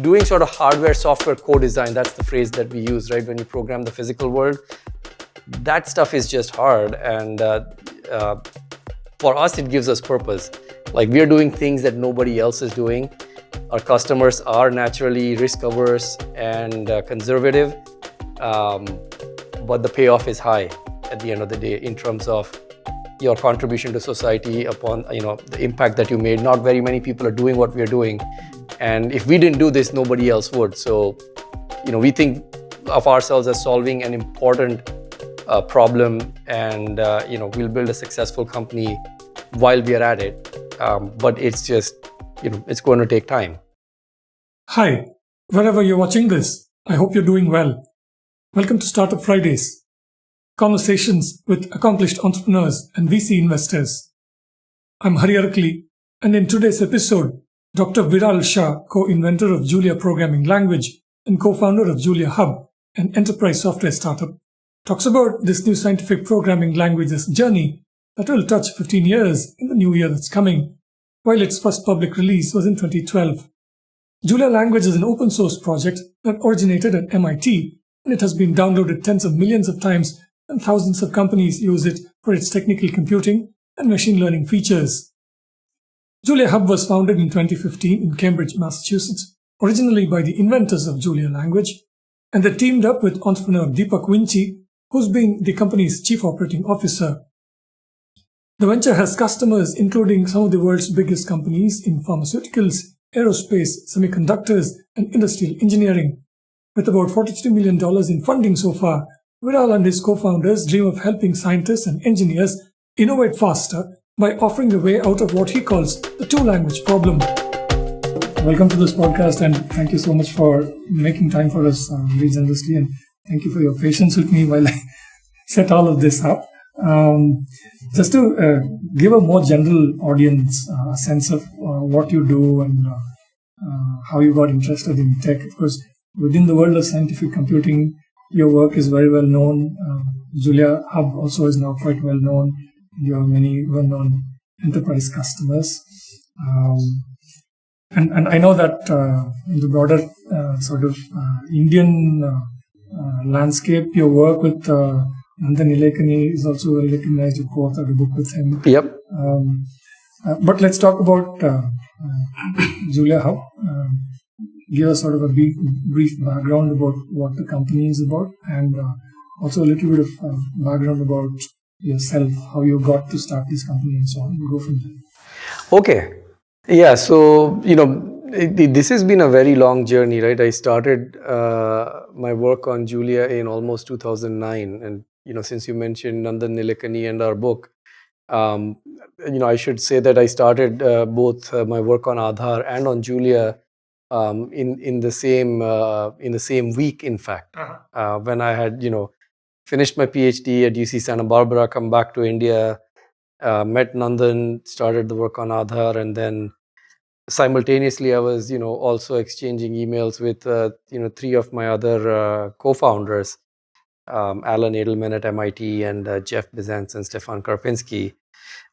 doing sort of hardware, software, co-design. That's the phrase that we use, right? When you program the physical world, that stuff is just hard. And for us, it gives us purpose. Like, we are doing things that nobody else is doing. Our customers are naturally risk averse and conservative, but the payoff is high at the end of the day in terms of your contribution to society, upon the impact that you made. Not very many people are doing what we are doing, and if we didn't do this, nobody else would. So we think of ourselves as solving an important problem, and we'll build a successful company while we are at it, but it's just it's going to take time. Hi, wherever you're watching this, I hope you're doing well. Welcome to Startup Fridays, conversations with accomplished entrepreneurs and VC investors. I'm Hari Arakli, and in today's episode, Dr. Viral Shah, co-inventor of Julia programming language and co-founder of Julia Hub, an enterprise software startup, talks about this new scientific programming language's journey that will touch 15 years in the new year that's coming, while its first public release was in 2012. Julia language is an open source project that originated at MIT, and it has been downloaded tens of millions of times, and thousands of companies use it for its technical computing and machine learning features. Julia Hub was founded in 2015 in Cambridge, Massachusetts, originally by the inventors of Julia language, and they teamed up with entrepreneur Deepak Vinci, who's been the company's chief operating officer. The venture has customers including some of the world's biggest companies in pharmaceuticals, aerospace, semiconductors, and industrial engineering. With about $43 million in funding so far, Viral and his co-founders dream of helping scientists and engineers innovate faster by offering a way out of what he calls the two-language problem. Welcome to this podcast, and thank you so much for making time for us very generously, and thank you for your patience with me while I set all of this up. Just to give a more general audience a sense of what you do and how you got interested in tech. Of course, within the world of scientific computing, your work is very well known. Julia Hub also is now quite well known. You have many well-known enterprise customers. And I know that in the broader Indian landscape, your work with Nandan Nilekani is also well recognized. You co-authored a book with him. Yep. But let's talk about Julia Hub. Give us sort of a brief background about what the company is about, and also a little bit of background about yourself, how you got to start this company and so on. We'll go from there. Okay. Yeah. So, this has been a very long journey, right? I started my work on Julia in almost 2009. And, since you mentioned Nandan Nilekani and our book, I should say that I started both my work on Aadhaar and on Julia in the same week, in fact, when I had, finished my PhD at UC Santa Barbara, come back to India, met Nandan, started the work on Aadhaar, and then simultaneously I was, also exchanging emails with, three of my other co-founders, Alan Edelman at MIT and Jeff Bezant and Stefan Karpinski.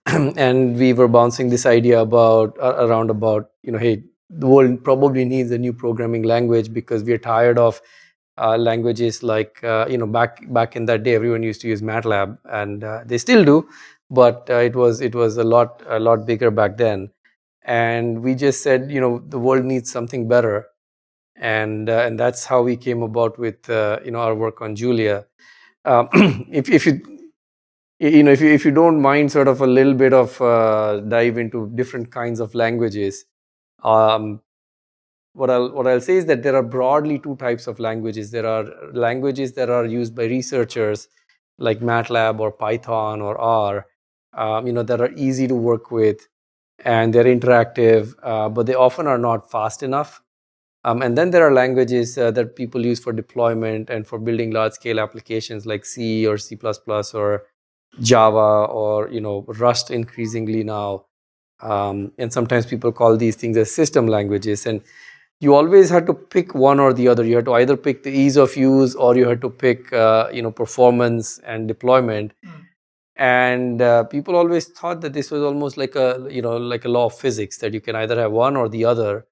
And we were bouncing this idea around about, hey, the world probably needs a new programming language because we're tired of languages like, back in that day, everyone used to use MATLAB, and they still do, but it was a lot bigger back then. And we just said, the world needs something better, and that's how we came about with our work on Julia. If you don't mind, sort of a little bit of dive into different kinds of languages. What I'll say is that there are broadly two types of languages. There are languages that are used by researchers, like MATLAB or Python or R, that are easy to work with, and they're interactive, but they often are not fast enough. And then there are languages that people use for deployment and for building large-scale applications like C or C++ or Java or Rust increasingly now. And sometimes people call these things as system languages. And you always had to pick one or the other. You had to either pick the ease of use, or you had to pick performance and deployment. And people always thought that this was almost like a law of physics, that you can either have one or the other.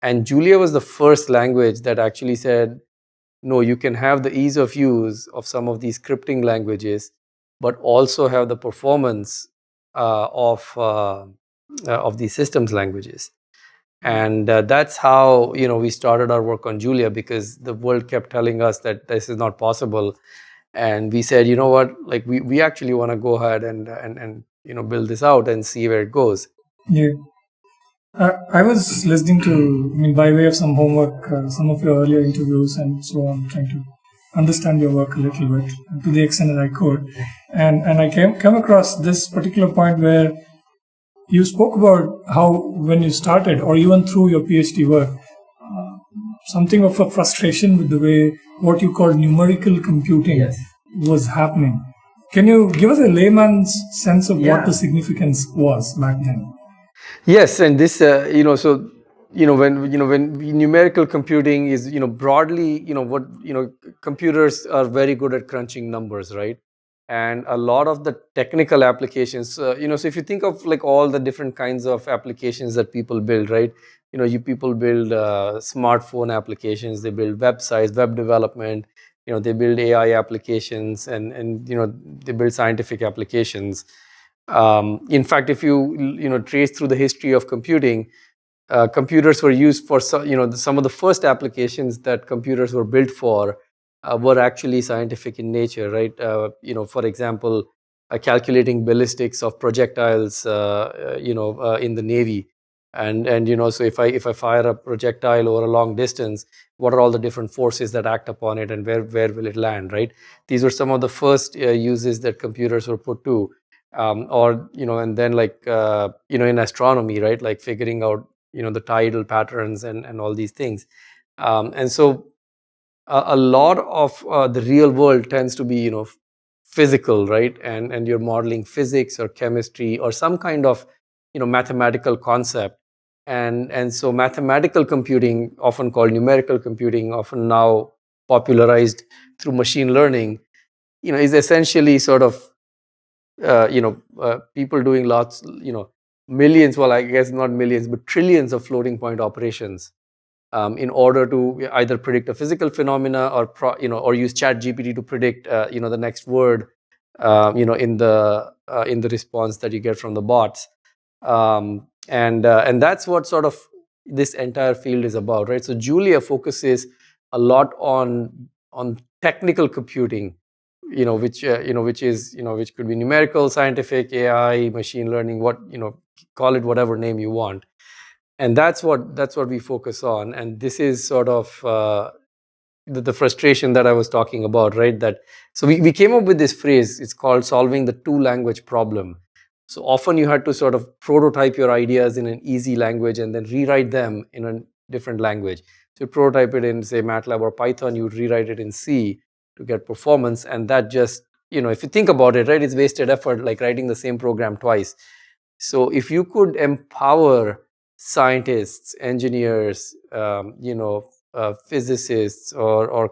And Julia was the first language that actually said, no, you can have the ease of use of some of these scripting languages, but also have the performance of these systems languages. And that's how we started our work on Julia, because the world kept telling us that this is not possible. And we said, you know what, like we actually want to go ahead and build this out and see where it goes. Yeah. I was listening to, I mean, by way of some homework, some of your earlier interviews and so on, trying to understand your work a little bit to the extent that I could. And I came across this particular point where you spoke about how when you started, or even through your PhD work, something of a frustration with the way what you call numerical computing was happening. Can you give us a layman's sense of what the significance was back then? Yes, and this, so when numerical computing is, broadly, what computers are very good at crunching numbers, right? And a lot of the technical applications, so if you think of like all the different kinds of applications that people build, right? You people build smartphone applications, they build websites, web development, they build AI applications, and they build scientific applications. In fact, if you trace through the history of computing, computers were used for some of the first applications that computers were built for were actually scientific in nature, right? For example, calculating ballistics of projectiles, in the Navy, and so if I fire a projectile over a long distance, what are all the different forces that act upon it, and where will it land, right? These were some of the first uses that computers were put to. Or and then like in astronomy, right, like figuring out the tidal patterns and all these things. And so a lot of the real world tends to be physical, right? And you're modeling physics or chemistry or some kind of mathematical concept. And so mathematical computing, often called numerical computing, often now popularized through machine learning, is essentially sort of people doing lots, millions, well, I guess not millions, but trillions of floating point operations in order to either predict a physical phenomena or or use Chat GPT to predict the next word in the response that you get from the bots. And that's what sort of this entire field is about, right? So Julia focuses a lot on technical computing, which could be numerical, scientific, AI, machine learning, call it whatever name you want. And that's what we focus on. And this is sort of the frustration that I was talking about, right? That so we came up with this phrase. It's called solving the two language problem. So often you had to sort of prototype your ideas in an easy language and then rewrite them in a different language. So you prototype it in, say, MATLAB or Python, you rewrite it in C to get performance. And that just, if you think about it, right, it's wasted effort, like writing the same program twice. So if you could empower scientists, engineers, physicists, or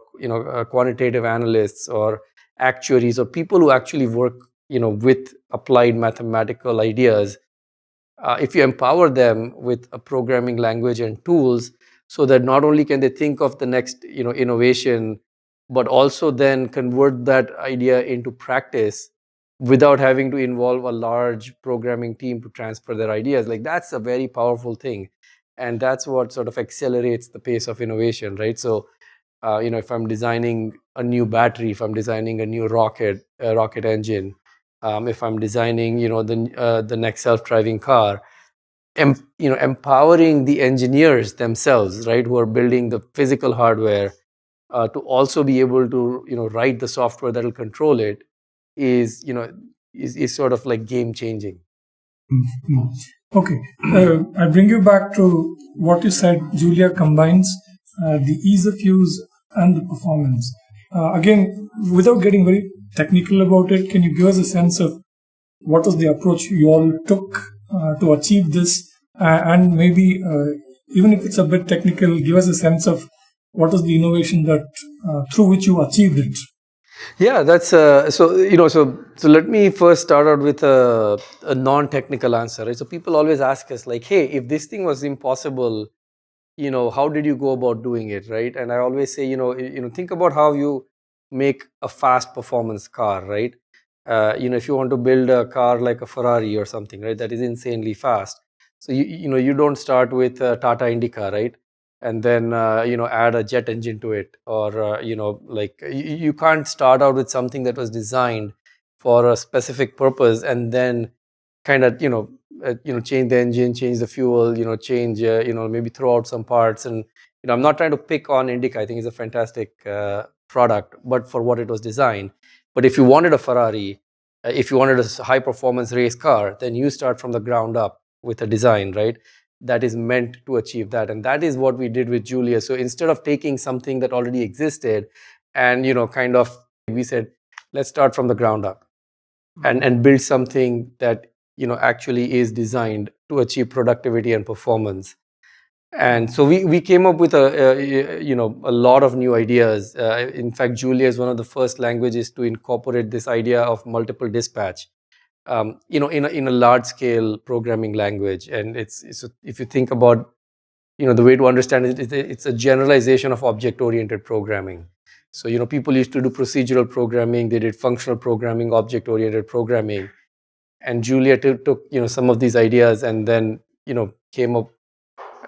quantitative analysts, or actuaries, or people who actually work with applied mathematical ideas, if you empower them with a programming language and tools, so that not only can they think of the next innovation, but also then convert that idea into practice without having to involve a large programming team to transfer their ideas, like that's a very powerful thing. And that's what sort of accelerates the pace of innovation, right? So if I'm designing a new battery, if I'm designing a new rocket engine, if I'm designing the next self-driving car, empowering the engineers themselves, right, who are building the physical hardware, to also be able to write the software that will control it, is sort of like game changing. Mm-hmm. Okay, I bring you back to what you said. Julia combines the ease of use and the performance. Again, without getting very technical about it, can you give us a sense of what was the approach you all took to achieve this? And maybe, even if it's a bit technical, give us a sense of what was the innovation that through which you achieved it. Yeah, that's so let me first start out with a non-technical answer, right? So people always ask us like, hey, if this thing was impossible, how did you go about doing it, right? And I always say, think about how you make a fast performance car, right? If you want to build a car like a Ferrari or something, right, that is insanely fast. So you don't start with Tata Indica, right? And then add a jet engine to it, or like you can't start out with something that was designed for a specific purpose and then kind of change the engine, change the fuel, change maybe throw out some parts. And I'm not trying to pick on Indica. I think it's a fantastic product, but for what it was designed. But if you wanted a Ferrari, if you wanted a high performance race car, then you start from the ground up with a design, right, that is meant to achieve that. And that is what we did with Julia. So instead of taking something that already existed and kind of, we said, let's start from the ground up and build something that actually is designed to achieve productivity and performance. And so we came up with a lot of new ideas. In fact, Julia is one of the first languages to incorporate this idea of multiple dispatch, in a large scale programming language. And it's if you think about, the way to understand it, it's a generalization of object oriented programming. So people used to do procedural programming, they did functional programming, object oriented programming. And Julia took some of these ideas and then came up.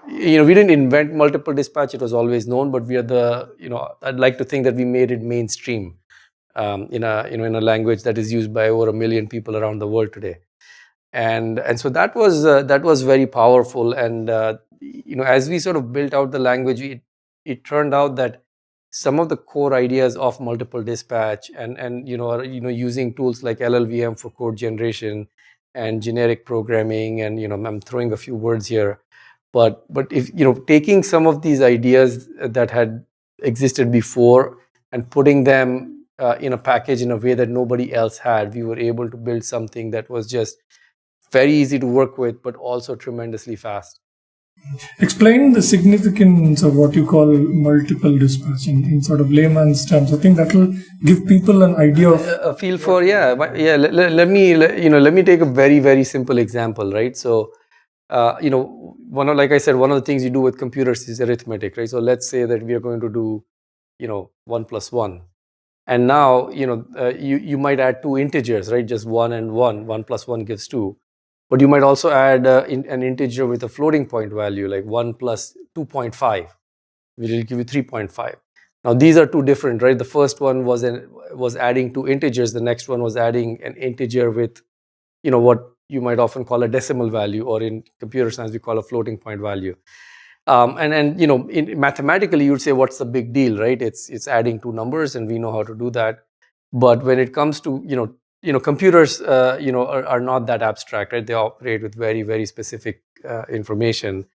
We didn't invent multiple dispatch; it was always known, but we are the I'd like to think that we made it mainstream, in a language that is used by over 1 million people around the world today. And so that was very powerful. And as we sort of built out the language, it turned out that some of the core ideas of multiple dispatch and using tools like LLVM for code generation and generic programming, and I'm throwing a few words here, but if taking some of these ideas that had existed before and putting them in a package in a way that nobody else had, we were able to build something that was just very easy to work with, but also tremendously fast. Explain the significance of what you call multiple dispatching in sort of layman's terms. I think that will give people an idea of a feel for, yeah. Let me take a very, very simple example, right? So like I said, one of the things you do with computers is arithmetic, right? So let's say that we are going to do 1 plus 1, and now you might add two integers, right? Just 1 and 1. 1 plus 1 gives 2. But you might also add an integer with a floating point value, like 1 plus 2.5, which will give you 3.5. Now these are two different, right? The first one was adding two integers. The next one was adding an integer with what you might often call a decimal value, or in computer science we call a floating point value. And mathematically you'd say, what's the big deal, right? It's adding two numbers, and we know how to do that. But when it comes to computers, are not that abstract, right? They operate with very, very specific information.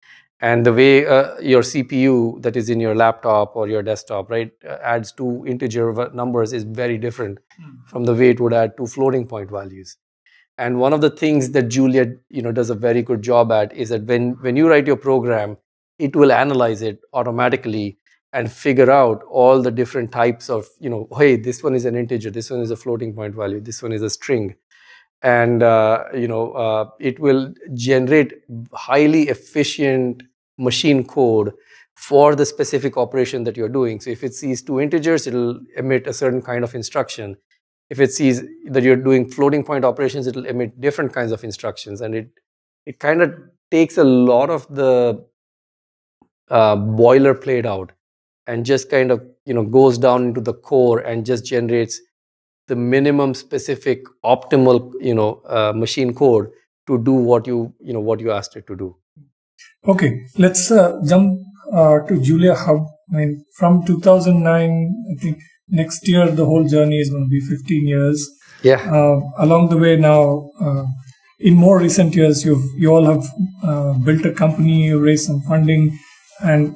And the way your CPU that is in your laptop or your desktop, right, adds two integer numbers is very different from the way it would add two floating point values. And one of the things that Julia does a very good job at is that when you write your program, it will analyze it automatically and figure out all the different types of, hey, this one is an integer, this one is a floating point value, this one is a string. And it will generate highly efficient machine code for the specific operation that you're doing. So if it sees two integers, it'll emit a certain kind of instruction. If it sees that you're doing floating point operations, it'll emit different kinds of instructions. And it kind of takes a lot of the boilerplate out and just kind of goes down into the core and just generates the minimum specific optimal machine code to do what you asked it to do. Okay, let's jump to Julia Hub. I mean, from 2009, I think next year the whole journey is going to be 15 years. Yeah. Along the way now, in more recent years, you all have built a company, you raised some funding, and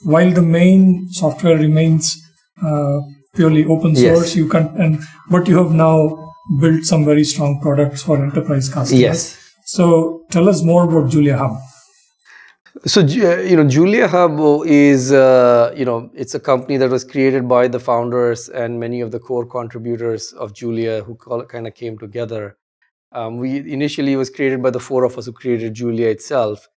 while the main software remains purely open source, yes, but you have now built some very strong products for enterprise customers. Yes. So tell us more about Julia Hub. So Julia Hub is it's a company that was created by the founders and many of the core contributors of Julia, who kind of came together. We initially was created by the four of us who created Julia itself,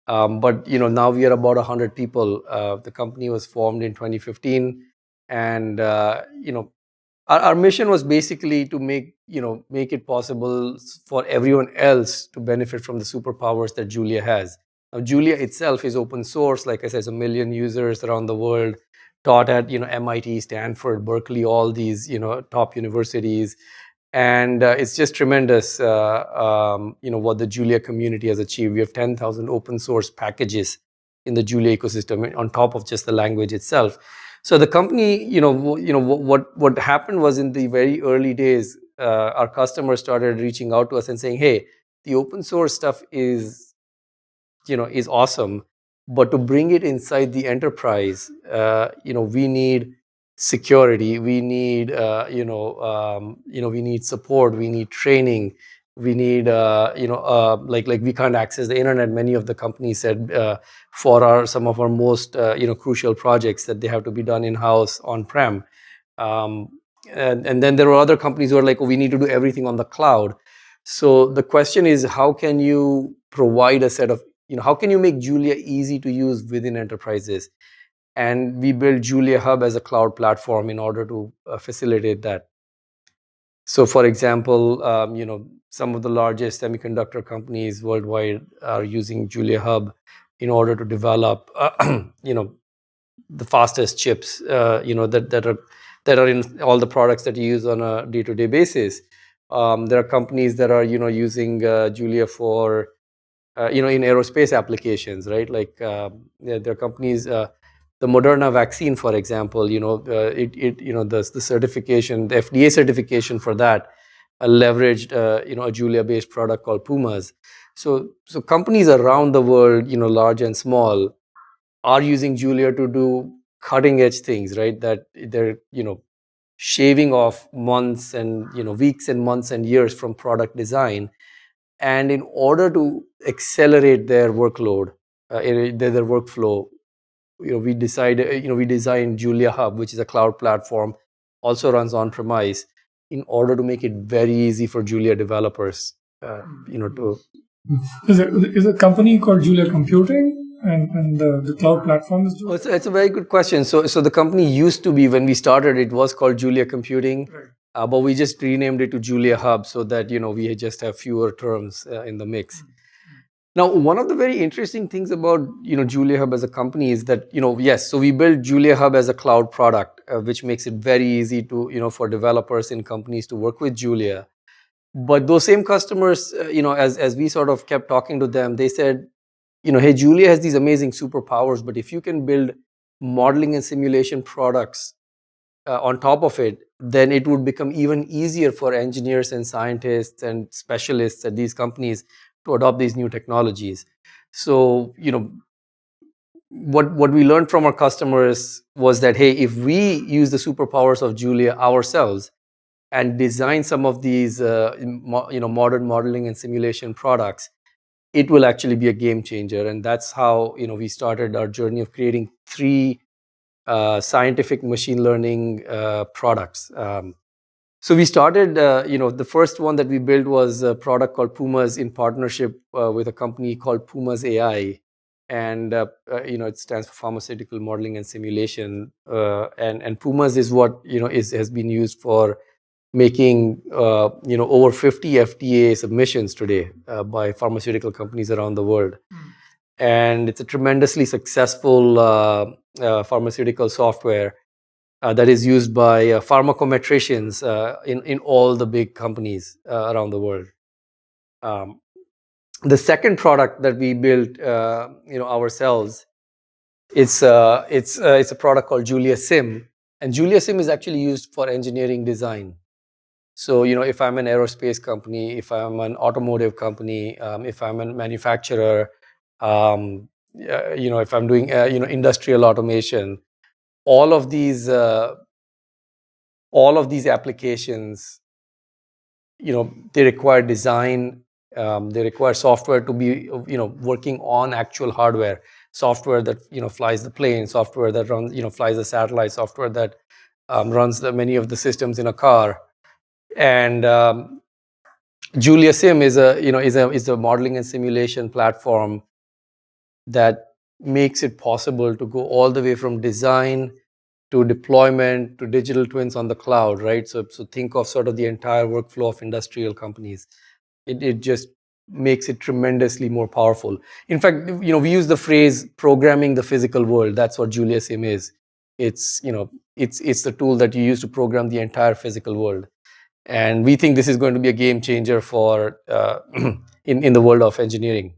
But now we are about 100 people. The company was formed in 2015, and our mission was basically to make it possible for everyone else to benefit from the superpowers that Julia has. Now, Julia itself is open source. Like I said, it's 1 million users around the world, taught at MIT, Stanford, Berkeley, all these top universities, and it's just tremendous. What the Julia community has achieved. We have 10,000 open source packages in the Julia ecosystem on top of just the language itself. So the company, what happened was, in the very early days, our customers started reaching out to us and saying, "Hey, the open source stuff is awesome, but to bring it inside the enterprise, we need security, we need we need support, we need training, we need like we can't access the internet." Many of the companies said, for some of our most crucial projects, that they have to be done in house on prem. um, and then there were other companies who are like, "Oh, we need to do everything on the cloud." So the question is, how can you provide a set of how can you make Julia easy to use within enterprises? And we built Julia Hub as a cloud platform in order to facilitate that. So, for example, some of the largest semiconductor companies worldwide are using Julia Hub in order to develop, the fastest chips, that are in all the products that you use on a day-to-day basis. There are companies that are using Julia for in aerospace applications, right? Like there are companies, the Moderna vaccine, for example. The certification, the FDA certification for that, leveraged a Julia-based product called Pumas. So companies around the world, large and small, are using Julia to do cutting edge things, right? That they're shaving off months and weeks and months and years from product design. And in order to accelerate their workload, their workflow, we designed Julia Hub, which is a cloud platform, also runs on premise, in order to make it very easy for Julia developers. To Is a company called Julia Computing, and the cloud platform is Julia? It's a very good question. So the company used to be, when we started, it was called Julia Computing, Right. but we just renamed it to Julia Hub so that we just have fewer terms in the mix. Now, one of the very interesting things about Julia Hub as a company is that yes, so we built Julia Hub as a cloud product, which makes it very easy to for developers in companies to work with Julia. But those same customers, as we sort of kept talking to them, they said, "Hey, Julia has these amazing superpowers, but if you can build modeling and simulation products on top of it, then it would become even easier for engineers and scientists and specialists at these companies to adopt these new technologies." So, what we learned from our customers was that, hey, if we use the superpowers of Julia ourselves and design some of these modern modeling and simulation products, it will actually be a game changer. And that's how we started our journey of creating 3 scientific machine learning products. So we started, the first one that we built was a product called Pumas, in partnership with a company called Pumas AI. And it stands for Pharmaceutical Modeling and Simulation. And Pumas is what has been used for making over 50 FDA submissions today by pharmaceutical companies around the world. And it's a tremendously successful pharmaceutical software that is used by pharmacometricians in all the big companies around the world. The second product that we built ourselves, it's a product called Julia Sim. And Julia Sim is actually used for engineering design. So, if I'm an aerospace company, if I'm an automotive company, if I'm a manufacturer, if I'm doing, industrial automation, all of these applications, they require design. They require software to be, working on actual hardware, software that, flies the plane, software that runs, flies the satellite, software that runs many of the systems in a car. And Julia Sim is a modeling and simulation platform that makes it possible to go all the way from design to deployment to digital twins on the cloud, right? So think of sort of the entire workflow of industrial companies. It just makes it tremendously more powerful. In fact, we use the phrase programming the physical world. That's what Julia Sim is. It's it's the tool that you use to program the entire physical world, and we think this is going to be a game changer for in the world of engineering.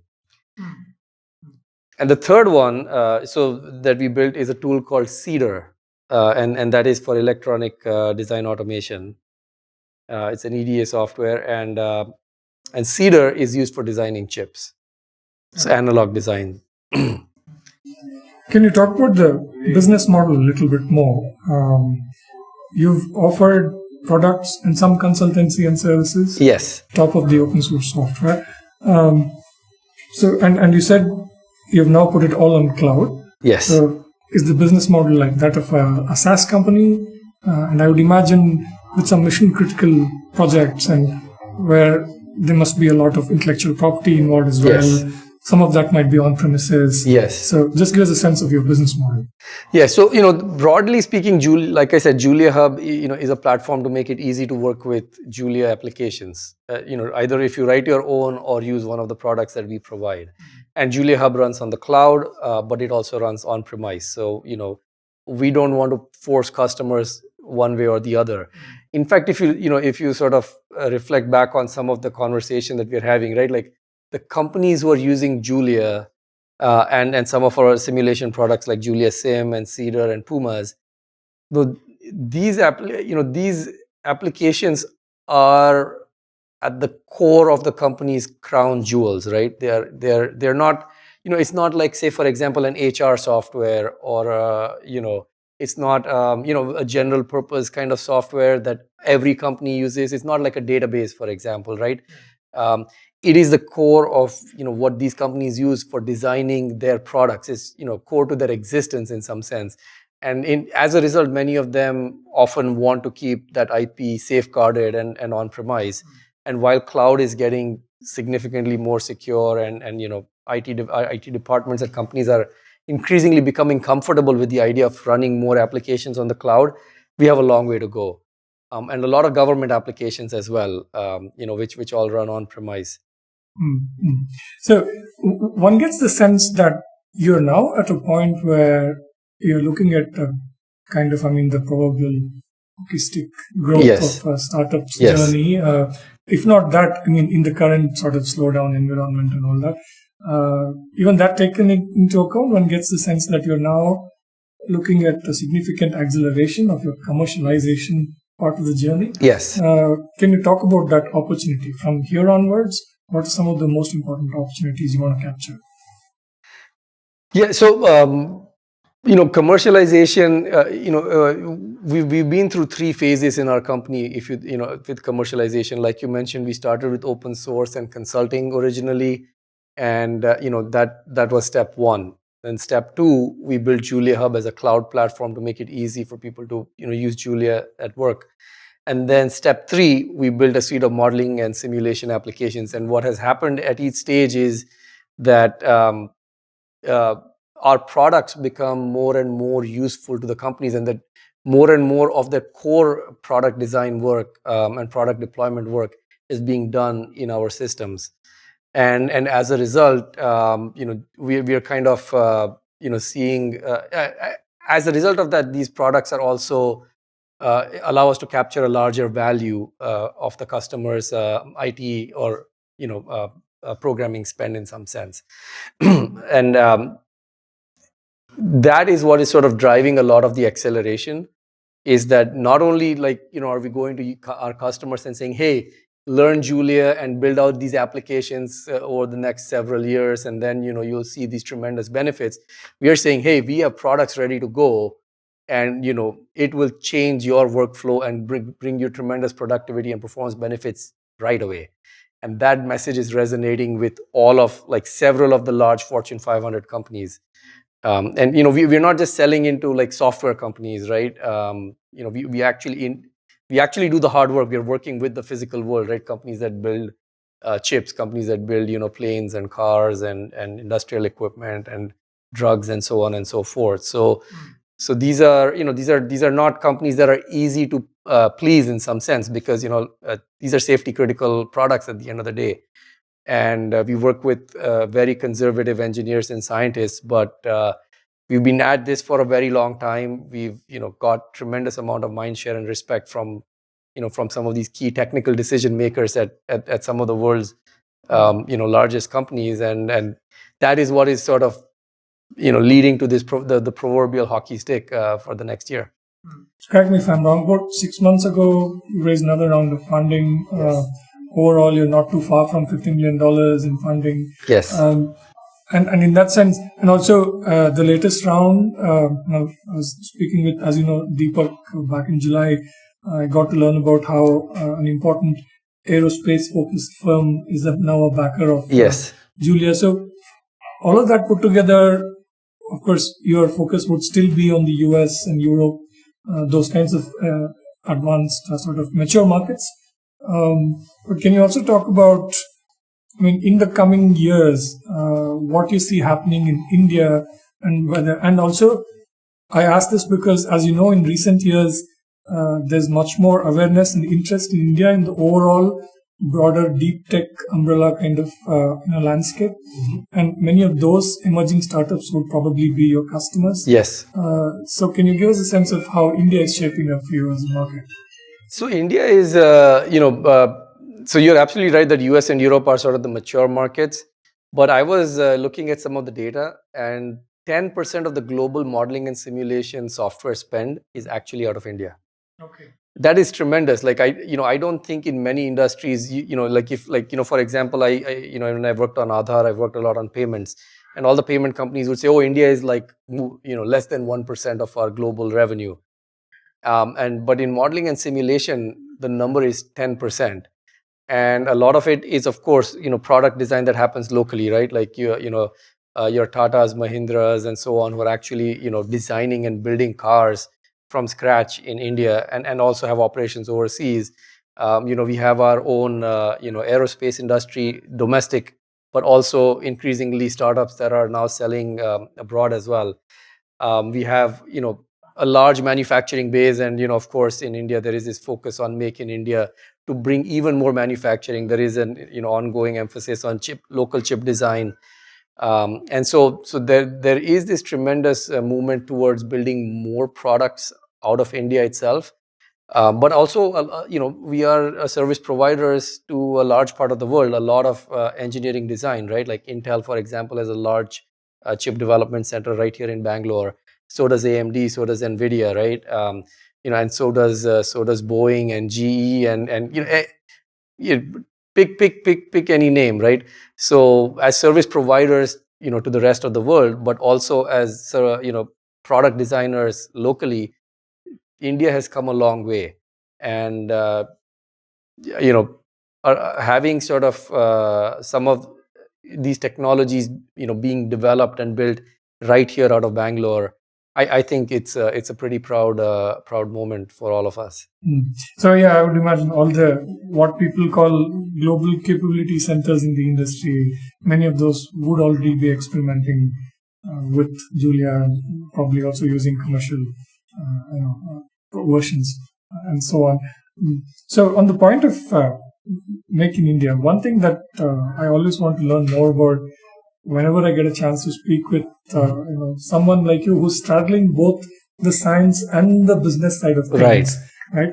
And the third one, that we built is a tool called Cedar, and that is for electronic design automation. It's an EDA software, and Cedar is used for designing chips. It's analog design. Can you talk about the business model a little bit more? You've offered products and some consultancy and services. Yes. Top of the open source software. And you said you've now put it all on cloud. Yes. So is the business model like that of a SaaS company? And I would imagine with some mission critical projects and where there must be a lot of intellectual property involved as well. Yes. Some of that might be on premises. Yes. So just give us a sense of your business model. Yeah. So, broadly speaking, like I said, Julia Hub, is a platform to make it easy to work with Julia applications. Either if you write your own or use one of the products that we provide. And Julia Hub runs on the cloud, but it also runs on premise. So, we don't want to force customers one way or the other. In fact, if you sort of reflect back on some of the conversation that we're having, right? Like the companies who are using Julia and some of our simulation products like Julia Sim and Cedar and Pumas, these applications are at the core of the company's crown jewels, right? They're not, it's not like, say, for example, an HR software or it's not a general purpose kind of software that every company uses. It's not like a database, for example, right? It is the core of what these companies use for designing their products. It's core to their existence in some sense, and as a result, many of them often want to keep that IP safeguarded and on premise. And while cloud is getting significantly more secure, and IT departments at companies are increasingly becoming comfortable with the idea of running more applications on the cloud, we have a long way to go. And a lot of government applications as well, which all run on premise. Mm-hmm. So one gets the sense that you're now at a point where you're looking at the proverbial hockey stick growth Yes. of a startup's Yes. journey. If not that, in the current sort of slowdown environment and all that, even that taken into account, one gets the sense that you're now looking at a significant acceleration of your commercialization part of the journey. Yes. Can you talk about that opportunity from here onwards? What are some of the most important opportunities you want to capture? Yeah. So, commercialization, we've been through 3 phases in our company. If with commercialization, like you mentioned, we started with open source and consulting originally. And, that was step 1. Then step 2, we built Julia Hub as a cloud platform to make it easy for people to, use Julia at work. And then step 3, we built a suite of modeling and simulation applications. And what has happened at each stage is that our products become more and more useful to the companies, and that more and more of their core product design work and product deployment work is being done in our systems. And as a result, we are kind of seeing as a result of that, these products are also allow us to capture a larger value of the customer's IT or programming spend in some sense. And that is what is sort of driving a lot of the acceleration, is that not only are we going to our customers and saying, hey, learn Julia and build out these applications over the next several years, and then you'll see these tremendous benefits. We are saying, hey, we have products ready to go, and it will change your workflow and bring you tremendous productivity and performance benefits right away. And that message is resonating with all of several of the large Fortune 500 companies. And we're not just selling into software companies, right? We actually do the hard work. We're working with the physical world, right? Companies that build chips, companies that build, planes and cars and industrial equipment and drugs and so on and so forth. So these are, these are not companies that are easy to please in some sense, because, these are safety critical products at the end of the day. And we work with very conservative engineers and scientists, but we've been at this for a very long time. We've, got tremendous amount of mind share and respect from, from some of these key technical decision makers at some of the world's, largest companies, and that is what is sort of, leading to this the proverbial hockey stick for the next year. Correct me if I'm wrong. About 6 months ago, you raised another round of funding. Yes. Overall, you're not too far from $50 million in funding. Yes. And in that sense, and also the latest round, I was speaking with, as you know, Deepak back in July. I got to learn about how an important aerospace-focused firm is now a backer of Yes. Julia. So all of that put together, of course, your focus would still be on the US and Europe, those kinds of advanced sort of mature markets. But can you also talk about, in the coming years, what you see happening in India, and also I ask this because, as you know, in recent years, there's much more awareness and interest in India in the overall broader deep tech umbrella kind of landscape, and many of those emerging startups would probably be your customers. Yes. So can you give us a sense of how India is shaping up for you as a market? So India is, so you're absolutely right that US and Europe are sort of the mature markets. But I was looking at some of the data, and 10% of the global modeling and simulation software spend is actually out of India. Okay. That is tremendous. Like I don't think in many industries, for example, when I worked on Aadhaar, I worked a lot on payments, and all the payment companies would say, oh, India is like, less than 1% of our global revenue. But in modeling and simulation, the number is 10. And a lot of it is, of course, product design that happens locally, right? Like your Tatas, Mahindras, and so on, who are actually, designing and building cars from scratch in India, and also have operations overseas. We have our own, aerospace industry, domestic, but also increasingly startups that are now selling abroad as well. We have, a large manufacturing base, and of course in India there is this focus on Make in India to bring even more manufacturing. There is an ongoing emphasis on local chip design, and so there is this tremendous movement towards building more products out of India itself. But also, we are service providers to a large part of the world. A lot of engineering design, right? Like Intel, for example, has a large chip development center right here in Bangalore. So does AMD, so does Nvidia, right? And so does Boeing and GE, and pick any name, right? So as service providers, to the rest of the world, but also as product designers locally, India has come a long way, and having sort of some of these technologies, being developed and built right here out of Bangalore. I think it's a pretty proud moment for all of us. So yeah, I would imagine all the what people call global capability centers in the industry, many of those would already be experimenting with Julia, and probably also using commercial versions and so on. So on the point of Make in India, one thing that I always want to learn more about whenever I get a chance to speak with someone like you who's straddling both the science and the business side of things, right?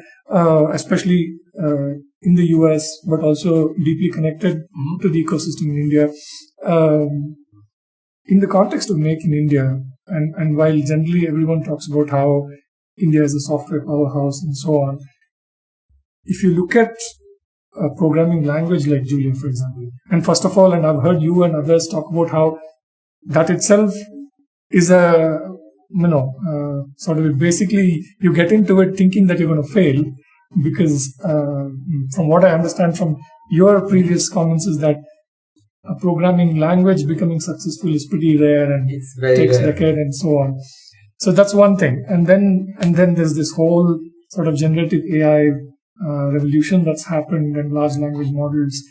Especially in the US, but also deeply connected to the ecosystem in India. In the context of Make in India, and while generally everyone talks about how India is a software powerhouse and so on, if you look at a programming language like Julia, for example, and first of all, and I've heard you and others talk about how that itself is a, sort of basically you get into it thinking that you're going to fail, because from what I understand from your previous comments is that a programming language becoming successful is pretty rare and takes a decade and so on. So that's one thing. And then there's this whole sort of generative AI revolution that's happened, and large language models.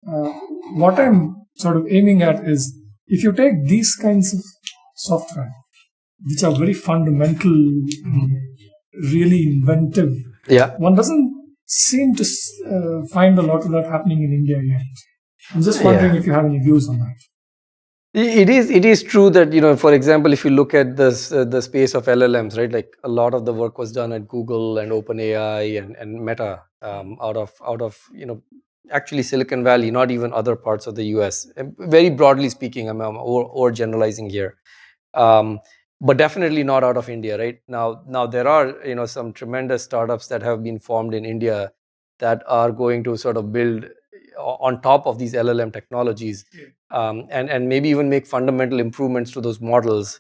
what I'm sort of aiming at is if you take these kinds of software, which are very fundamental, really inventive, Yeah. one doesn't seem to find a lot of that happening in India yet. I'm just wondering Yeah. if you have any views on that. It is true that, for example, if you look at this the space of LLMs, right, like a lot of the work was done at Google and OpenAI and Meta, out of actually Silicon Valley, not even other parts of the US. Very broadly speaking, I'm over generalizing here, um, but definitely not out of India, right? Now there are some tremendous startups that have been formed in India that are going to sort of build on top of these LLM technologies, and maybe even make fundamental improvements to those models.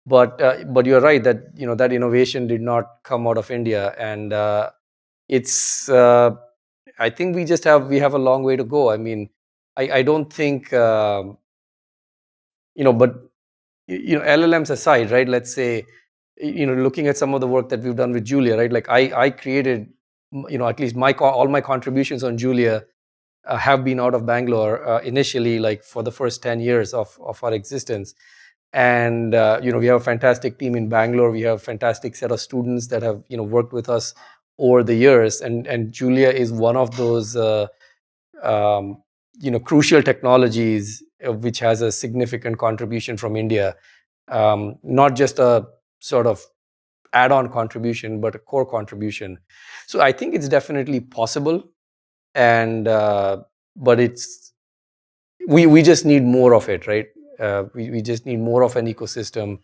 But you're right that that innovation did not come out of India, and it's I think we have a long way to go. I mean, I don't think but LLMs aside, right? Let's say, looking at some of the work that we've done with Julia, right? Like I created, at least all my contributions on Julia have been out of Bangalore initially, like for the first 10 years of our existence. And we have a fantastic team in Bangalore. We have a fantastic set of students that have worked with us over the years, and Julia is one of those um, crucial technologies which has a significant contribution from India, not just a sort of add-on contribution, but a core contribution. So I think it's definitely possible, and but we just need more of it, right? We just need more of an ecosystem,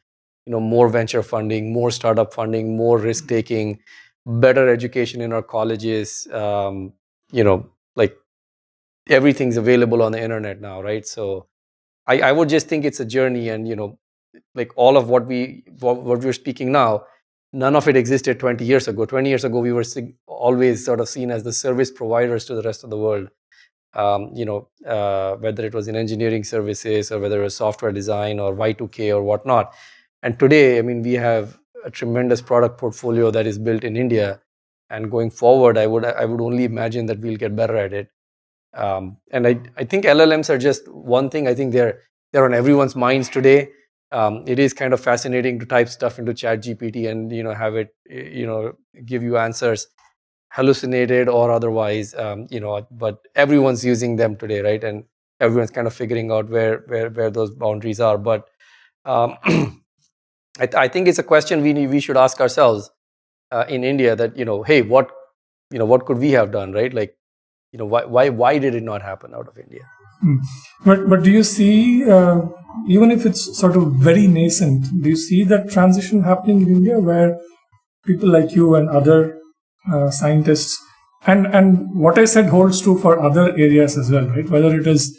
more venture funding, more startup funding, more risk taking, better education in our colleges. Like everything's available on the internet now, right? So I would just think it's a journey, and like all of what we're speaking now, none of it existed 20 years ago. 20 years ago, we were always sort of seen as the service providers to the rest of the world. Whether it was in engineering services or whether it was software design or Y2K or whatnot. And today, I mean, we have a tremendous product portfolio that is built in India. And going forward, I would only imagine that we'll get better at it. And I think LLMs are just one thing. I think they're on everyone's minds today. It is kind of fascinating to type stuff into ChatGPT and have it give you answers, hallucinated or otherwise. But everyone's using them today, right? And everyone's kind of figuring out where those boundaries are. But um, I think it's a question we should ask ourselves in India, that hey, what could we have done, right? Like, why did it not happen out of India? But do you see, even if it's sort of very nascent, do you see that transition happening in India where people like you and other scientists, and what I said holds true for other areas as well, right? Whether it is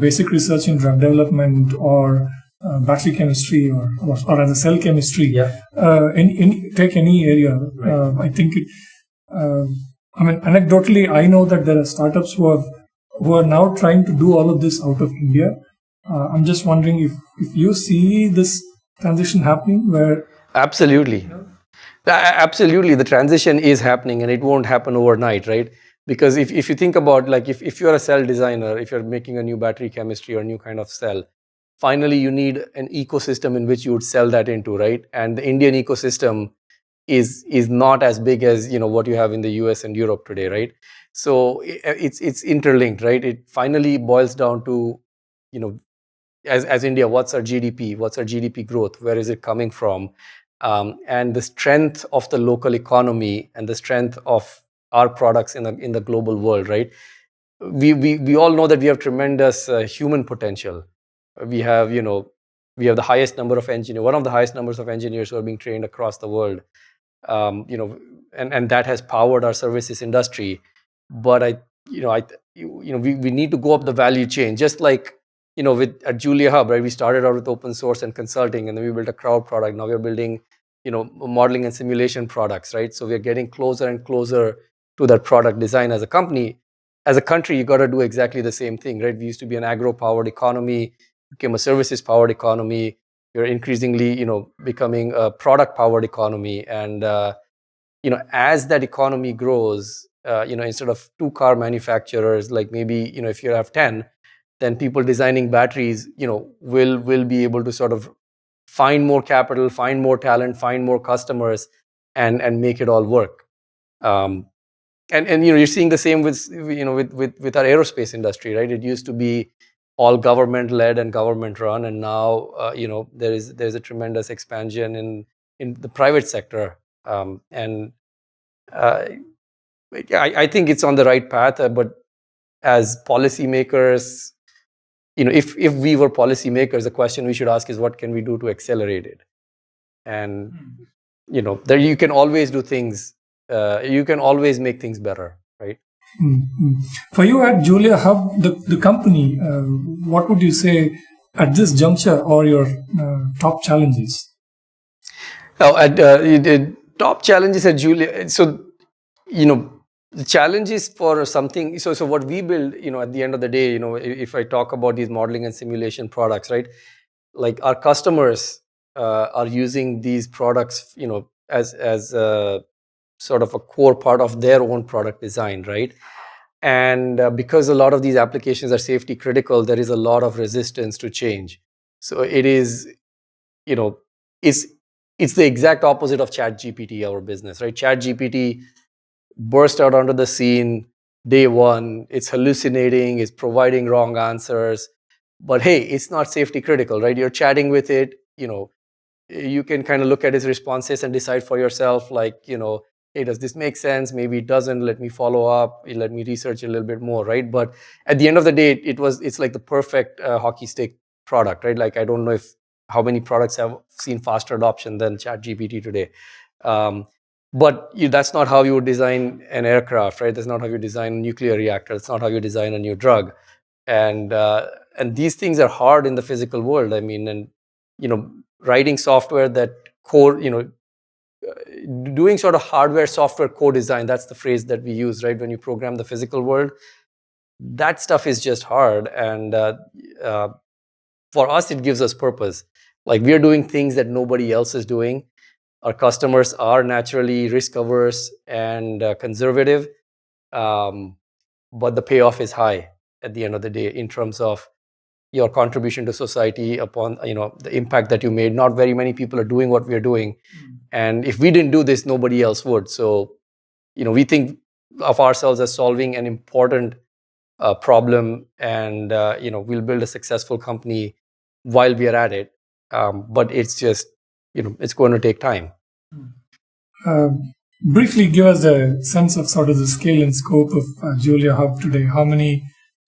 basic research in drug development or battery chemistry or as a cell chemistry, take any area. I think I mean, anecdotally, I know that there are startups who are now trying to do all of this out of India. I'm just wondering if you see this transition happening where... Absolutely. Absolutely, the transition is happening, and it won't happen overnight, right? Because if you think about, like, if you're a cell designer, if you're making a new battery chemistry or a new kind of cell, finally you need an ecosystem in which you would sell that into, right? And the Indian ecosystem is not as big as what you have in the US and Europe today, right? So it's interlinked, right? It finally boils down to, as India, what's our GDP? What's our GDP growth? Where is it coming from? And the strength of the local economy and the strength of our products in the global world, right? We all know that we have tremendous human potential. We have the highest number of engineers, one of the highest numbers of engineers who are being trained across the world. And that has powered our services industry. But we need to go up the value chain, just like with at Julia Hub, right? We started out with open source and consulting, and then we built a crowd product. Now we're building modeling and simulation products, right? So we're getting closer and closer to that product design. As a company, as a country, you got to do exactly the same thing, right? We used to be an agro powered economy, became a services powered economy. You're increasingly becoming a product powered economy. And as that economy grows, instead of 2 car manufacturers, like maybe, if you have 10, then people designing batteries, will be able to sort of find more capital, find more talent, find more customers, and make it all work. Um, and you're seeing the same with with our aerospace industry, right? It used to be all government led and government run, and now there's a tremendous expansion in the private sector, and uh, I think it's on the right path, but as policymakers, if we were policymakers, the question we should ask is, what can we do to accelerate it? And there you can always do things, you can always make things better, right? Mm-hmm. For you at Julia Hub, the company, what would you say at this juncture are your top challenges? Top challenges at Julia. So, the challenges for something. So what we build, at the end of the day, if I talk about these modeling and simulation products, right? Like our customers are using these products, as sort of a core part of their own product design, right? And because a lot of these applications are safety critical, there is a lot of resistance to change. So it is, it's the exact opposite of ChatGPT, our business, right? ChatGPT burst out onto the scene day one. It's hallucinating, it's providing wrong answers, but hey, it's not safety critical, right? You're chatting with it, you can kind of look at its responses and decide for yourself, like, hey, does this make sense? Maybe it doesn't. Let me follow up, let me research a little bit more, right? But at the end of the day, it's like the perfect hockey stick product, right? Like, I don't know how many products have seen faster adoption than ChatGPT today. But that's not how you would design an aircraft, right? That's not how you design a nuclear reactor. That's not how you design a new drug. And these things are hard in the physical world. I mean, and writing software that core, doing sort of hardware software co-design, that's the phrase that we use, right? When you program the physical world, that stuff is just hard. And for us, it gives us purpose. Like, we're doing things that nobody else is doing. Our customers are naturally risk averse and conservative, but the payoff is high at the end of the day in terms of your contribution to society, upon the impact that you made. Not very many people are doing what we are doing, and if we didn't do this, nobody else would. So we think of ourselves as solving an important problem, and we'll build a successful company while we are at it, but it's just it's going to take time. Briefly give us a sense of sort of the scale and scope of Julia Hub today. How many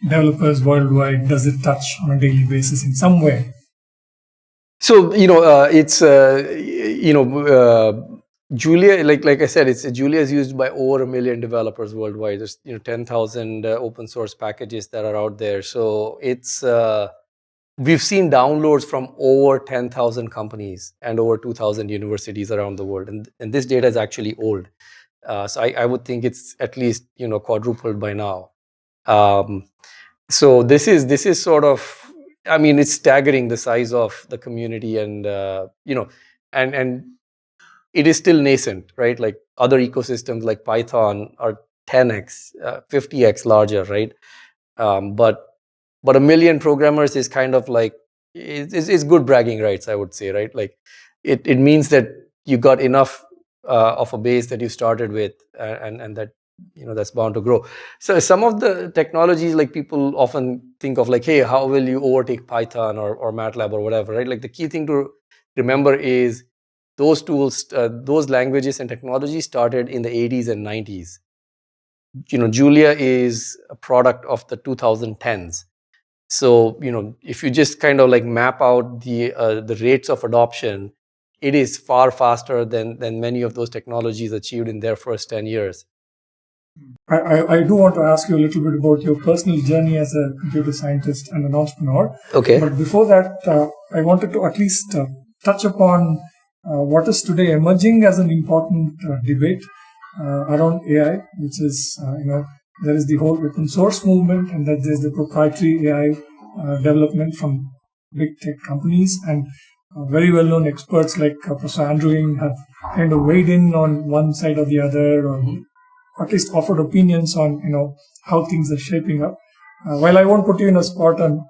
developers worldwide does it touch on a daily basis in some way? So it's Julia, like I said, Julia is used by over 1 million developers worldwide. There's 10,000 open source packages that are out there. So it's we've seen downloads from over 10,000 companies and over 2,000 universities around the world, and this data is actually old. So I would think it's at least quadrupled by now. So this is sort of, I mean, it's staggering, the size of the community, and and it is still nascent, right? Like, other ecosystems like Python are 10x, 50x larger, right? But 1 million programmers is kind of like, it's good bragging rights, I would say, right? Like, it means that you got enough of a base that you started with, and that that's bound to grow. So some of the technologies, like, people often think of, like, hey, how will you overtake Python or MATLAB or whatever, right? Like, the key thing to remember is those tools, those languages and technologies started in the 80s and 90s. Julia is a product of the 2010s. So if you just kind of like map out the rates of adoption, it is far faster than many of those technologies achieved in their first 10 years. I do want to ask you a little bit about your personal journey as a computer scientist and an entrepreneur. Okay. But before that, I wanted to at least touch upon what is today emerging as an important debate around AI, which is, there is the whole open source movement, and that there's the proprietary AI development from big tech companies, and very well-known experts like Professor Andrew Ng have kind of weighed in on one side or the other, or at least offered opinions on how things are shaping up. While I won't put you in a spot on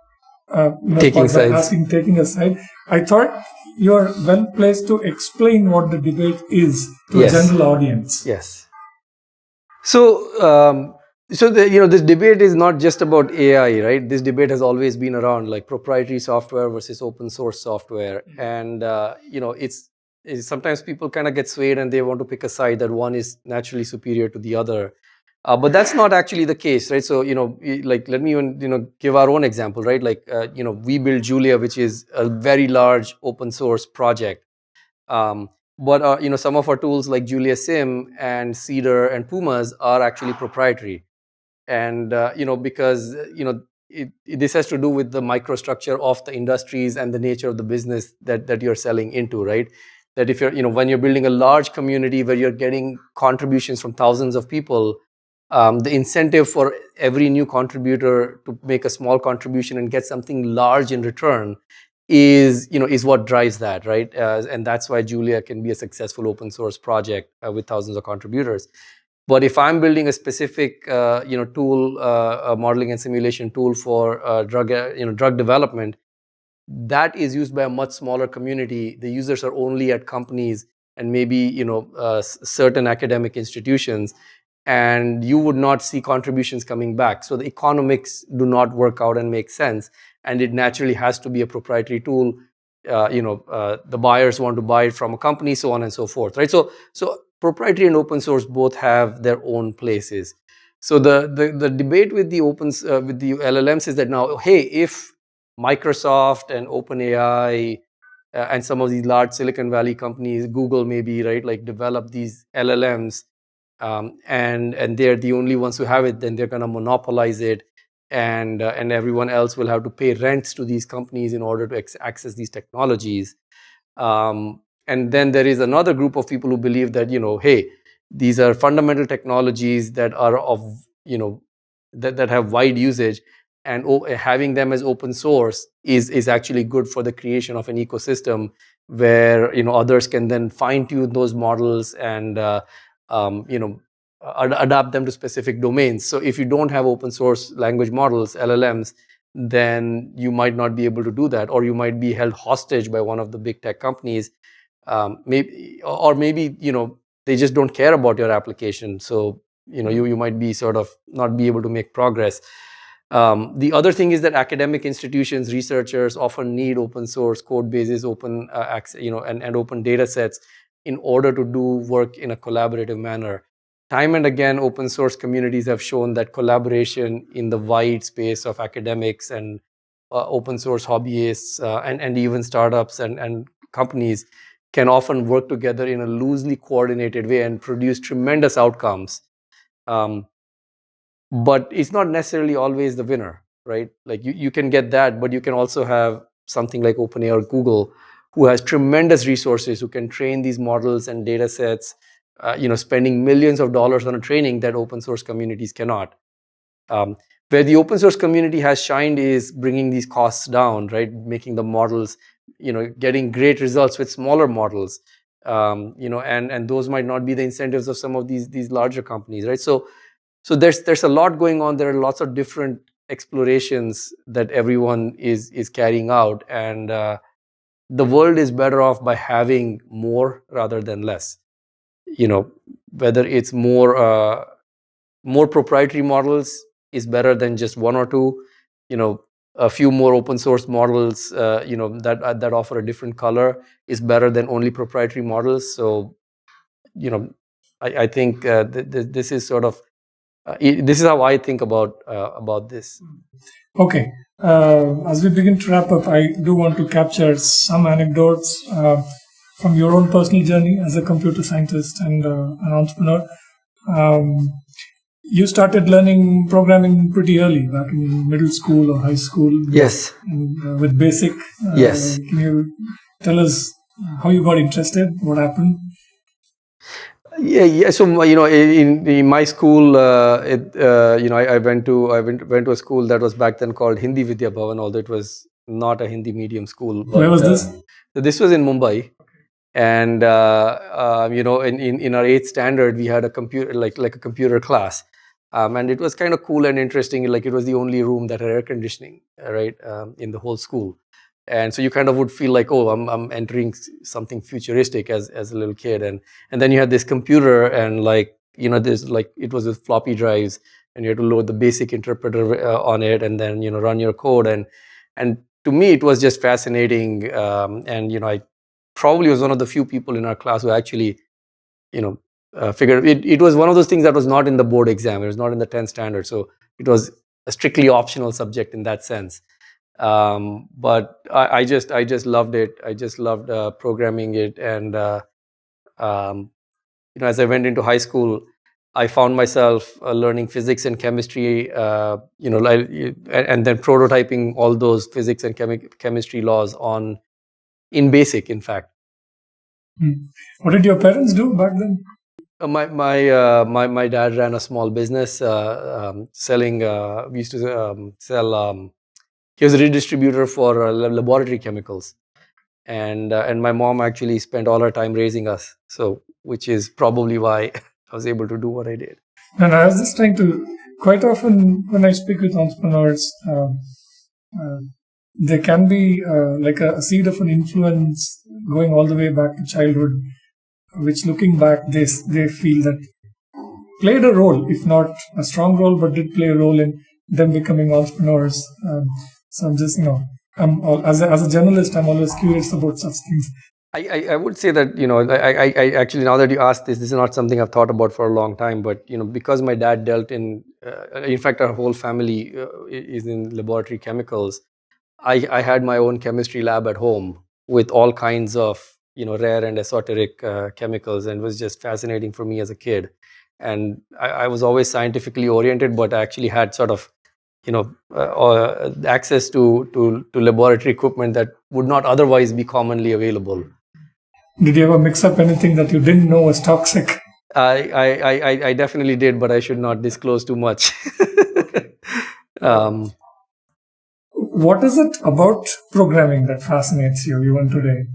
Taking spot by sides. taking a side, I thought you are well placed to explain what the debate is to a Yes. general audience. Yes. So this debate is not just about AI, right? This debate has always been around, like proprietary software versus open source software, and it's sometimes people kind of get swayed and they want to pick a side that one is naturally superior to the other, but that's not actually the case, right? So like let me even give our own example, right? Like we built Julia, which is a very large open source project. But some of our tools like Julia Sim and Cedar and Pumas are actually proprietary, and because this has to do with the microstructure of the industries and the nature of the business that you're selling into, right? That if you're when you're building a large community where you're getting contributions from thousands of people, the incentive for every new contributor to make a small contribution and get something large in return is what drives that, right? And that's why Julia can be a successful open source project with thousands of contributors. But if I'm building a specific tool, a modeling and simulation tool for drug development, that is used by a much smaller community. The users are only at companies and maybe certain academic institutions, and you would not see contributions coming back. So the economics do not work out and make sense, and it naturally has to be a proprietary tool. The buyers want to buy it from a company, so on and so forth, right? So proprietary and open source both have their own places. So the debate with the with the LLMs is that now, hey, if Microsoft and OpenAI and some of these large Silicon Valley companies, Google maybe, right, like develop these LLMs, and they're the only ones who have it, then they're going to monopolize it, and everyone else will have to pay rents to these companies in order to access these technologies. And then there is another group of people who believe that hey, these are fundamental technologies that are of that have wide usage, and having them as open source is actually good for the creation of an ecosystem where others can then fine tune those models and adapt them to specific domains. So if you don't have open source language models, LLMs, then you might not be able to do that, or you might be held hostage by one of the big tech companies. Maybe they just don't care about your application, so you might be sort of not be able to make progress. The other thing is that academic institutions, researchers often need open source code bases, open access, and open data sets in order to do work in a collaborative manner. Time and again, open source communities have shown that collaboration in the wide space of academics and open source hobbyists and even startups and companies can often work together in a loosely coordinated way and produce tremendous outcomes. But it's not necessarily always the winner, right? Like you can get that, but you can also have something like OpenAI or Google, who has tremendous resources, who can train these models and data sets, spending millions of dollars on a training that open source communities cannot. Where the open source community has shined is bringing these costs down, right? Making the models, getting great results with smaller models, and those might not be the incentives of some of these larger companies, right? So there's a lot going on. There are lots of different explorations that everyone is carrying out, and the world is better off by having more rather than less. Whether it's more proprietary models is better than just one or two. A few more open source models, that offer a different color is better than only proprietary models. So, I think this is sort of this is how I think about this. Okay. As we begin to wrap up, I do want to capture some anecdotes from your own personal journey as a computer scientist and an entrepreneur. You started learning programming pretty early, back in middle school or high school. Yes. With BASIC. Yes. Can you tell us how you got interested? What happened? Yeah. So in my school, I went to a school that was back then called Hindi Vidya Bhavan, although it was not a Hindi medium school. Where was this? This was in Mumbai. And in our eighth standard, we had a computer, like a computer class, and it was kind of cool and interesting. Like, it was the only room that had air conditioning, right, in the whole school. And so you kind of would feel like, oh, I'm entering something futuristic as a little kid. And then you had this computer, and there's like, it was with floppy drives, and you had to load the basic interpreter on it, and then run your code. And to me, it was just fascinating. And I probably was one of the few people in our class who actually, figured it. It was one of those things that was not in the board exam. It was not in the 10th standard, so it was a strictly optional subject in that sense. But I just loved it. I just loved programming it. And as I went into high school, I found myself learning physics and chemistry, and then prototyping all those physics and chemistry laws on in BASIC, in fact. What did your parents do back then? My dad ran a small business selling. We used to sell. He was a redistributor for laboratory chemicals, and my mom actually spent all her time raising us. So, which is probably why I was able to do what I did. And I was just trying to, quite often when I speak with entrepreneurs, there can be like a seed of an influence going all the way back to childhood, which looking back, they feel that played a role, if not a strong role, but did play a role in them becoming entrepreneurs. So I'm just, as a journalist, I'm always curious about such things. I would say that, I actually, now that you asked this is not something I've thought about for a long time, but because my dad dealt in fact, our whole family is in laboratory chemicals. I had my own chemistry lab at home with all kinds of rare and esoteric chemicals, and it was just fascinating for me as a kid. And I was always scientifically oriented, but I actually had sort of access to laboratory equipment that would not otherwise be commonly available. Did you ever mix up anything that you didn't know was toxic? I definitely did, but I should not disclose too much. What is it about programming that fascinates you even today?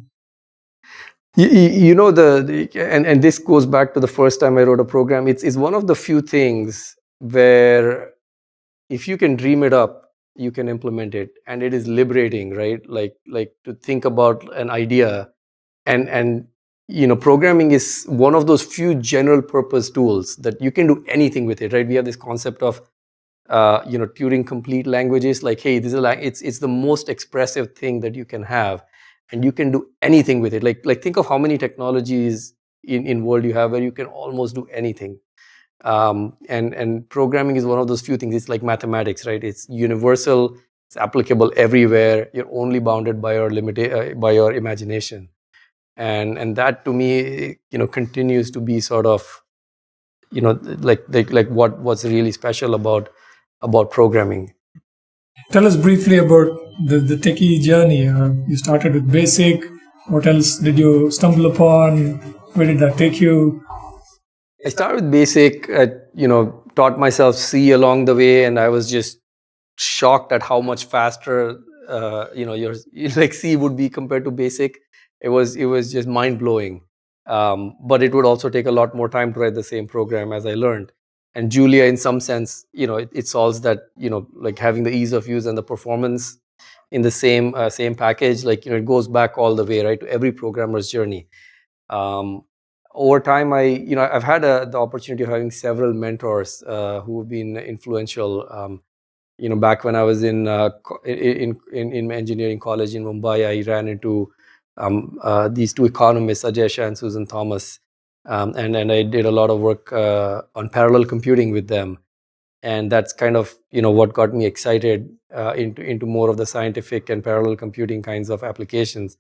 And this goes back to the first time I wrote a program. It's one of the few things where if you can dream it up, you can implement it, and it is liberating, right? Like to think about an idea, and programming is one of those few general purpose tools that you can do anything with it, right? We have this concept of Turing complete languages. Like, hey, this is it's the most expressive thing that you can have, and you can do anything with it. Like think of how many technologies in world you have where you can almost do anything. And programming is one of those few things. It's like mathematics, right? It's universal. It's applicable everywhere. You're only bounded by your by your imagination, and that to me, continues to be sort of, like what's really special about programming. Tell us briefly about the techie journey. You started with BASIC. What else did you stumble upon? Where did that take you? I started with BASIC. Taught myself C along the way, and I was just shocked at how much faster your like C would be compared to BASIC. It was just mind blowing. But it would also take a lot more time to write the same program, as I learned. And Julia, in some sense, it solves that. Like having the ease of use and the performance in the same package. Like it goes back all the way, right, to every programmer's journey. Over time, I've had the opportunity of having several mentors who have been influential. Back when I was in engineering college in Mumbai, I ran into these two economists, Ajay Shah and Susan Thomas, and I did a lot of work on parallel computing with them, and that's kind of what got me excited into more of the scientific and parallel computing kinds of applications.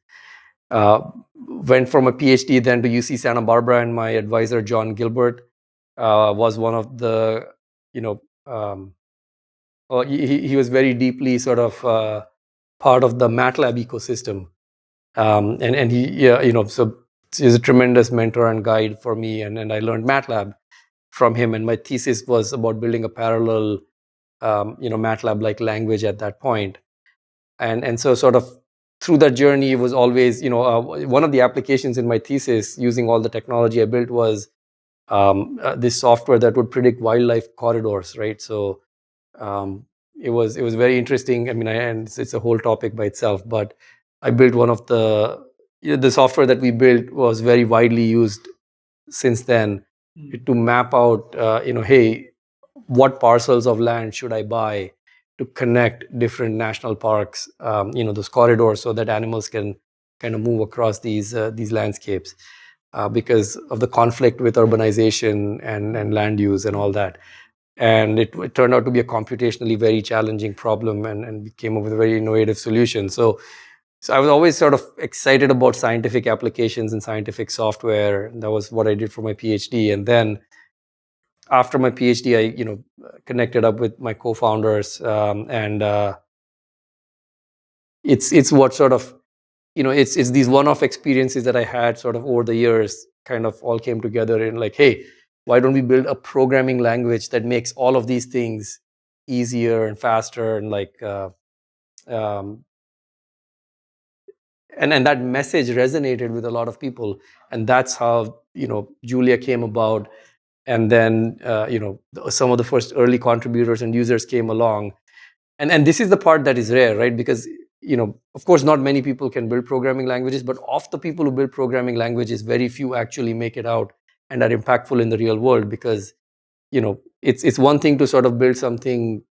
Went from a PhD then to UC Santa Barbara, and my advisor John Gilbert was one of the he was very deeply sort of part of the MATLAB ecosystem, and he so he's a tremendous mentor and guide for me, and I learned MATLAB from him, and my thesis was about building a parallel MATLAB like language at that point. And so sort of through that journey, it was always, one of the applications in my thesis using all the technology I built was this software that would predict wildlife corridors, right? So um, it was very interesting. I mean, and it's a whole topic by itself. But I built one of the software that we built was very widely used since then to map out, hey, what parcels of land should I buy to connect different national parks, those corridors, so that animals can kind of move across these landscapes, because of the conflict with urbanization and land use and all that. And it turned out to be a computationally very challenging problem, and we came up with a very innovative solution. So I was always sort of excited about scientific applications and scientific software. That was what I did for my PhD. And then after my PhD, I connected up with my co-founders, and it's what sort of it's these one-off experiences that I had sort of over the years kind of all came together in like, hey, why don't we build a programming language that makes all of these things easier and faster, and like um, and that message resonated with a lot of people, and that's how Julia came about. And then some of the first early contributors and users came along, and this is the part that is rare, right? Because of course not many people can build programming languages, but of the people who build programming languages, very few actually make it out and are impactful in the real world. Because it's one thing to sort of build something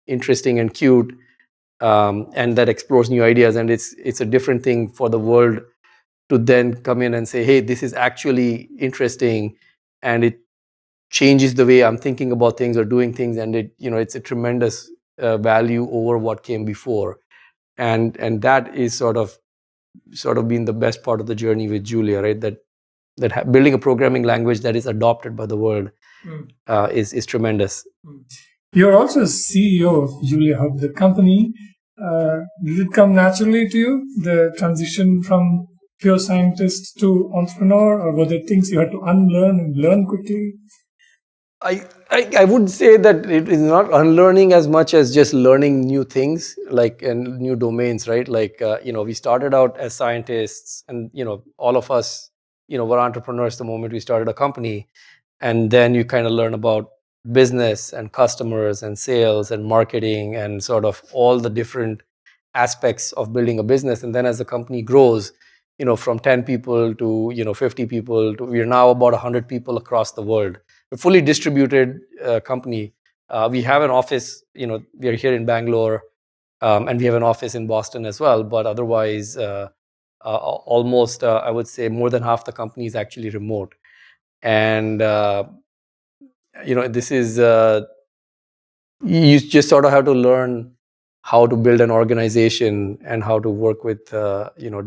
interesting and cute, and that explores new ideas, and it's a different thing for the world to then come in and say, hey, this is actually interesting, and it changes the way I'm thinking about things or doing things, and it's a tremendous value over what came before. And that is sort of been the best part of the journey with Julia, right? That building a programming language that is adopted by the world is tremendous. You're also a CEO of Julia Hub, the company. Did it come naturally to you, the transition from pure scientist to entrepreneur, or were there things you had to unlearn and learn quickly? I would say that it is not unlearning as much as just learning new things, like, and new domains, right? Like, we started out as scientists, and all of us were entrepreneurs the moment we started a company. And then you kind of learn about business and customers and sales and marketing and sort of all the different aspects of building a business. And then as the company grows, from 10 people to 50 people to, we're now about 100 people across the world. A fully distributed company. We have an office, we are here in Bangalore, and we have an office in Boston as well. But otherwise, almost, I would say, more than half the company is actually remote. And this is you just sort of have to learn how to build an organization and how to work with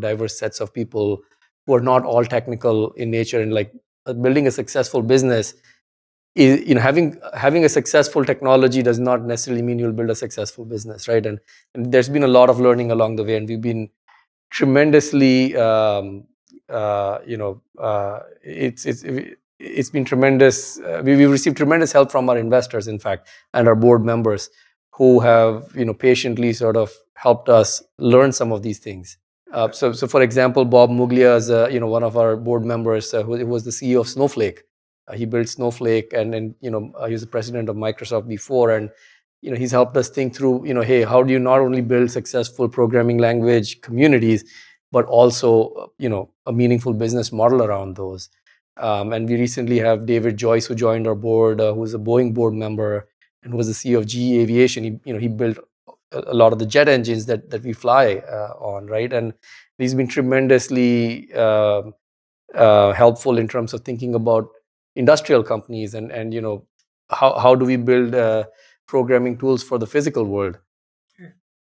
diverse sets of people who are not all technical in nature. And like, building a successful business is, having a successful technology does not necessarily mean you'll build a successful business, right? And there's been a lot of learning along the way, and we've been tremendously it's been tremendous. We've received tremendous help from our investors, in fact, and our board members, who have patiently sort of helped us learn some of these things. So for example, Bob Muglia is one of our board members, who was the CEO of Snowflake. He built Snowflake, and he was the president of Microsoft before, and he's helped us think through, hey, how do you not only build successful programming language communities, but also a meaningful business model around those. And we recently have David Joyce, who joined our board, who is a Boeing board member and was the CEO of GE Aviation. He built a lot of the jet engines that we fly on, right? And he's been tremendously helpful in terms of thinking about industrial companies, and how do we build programming tools for the physical world.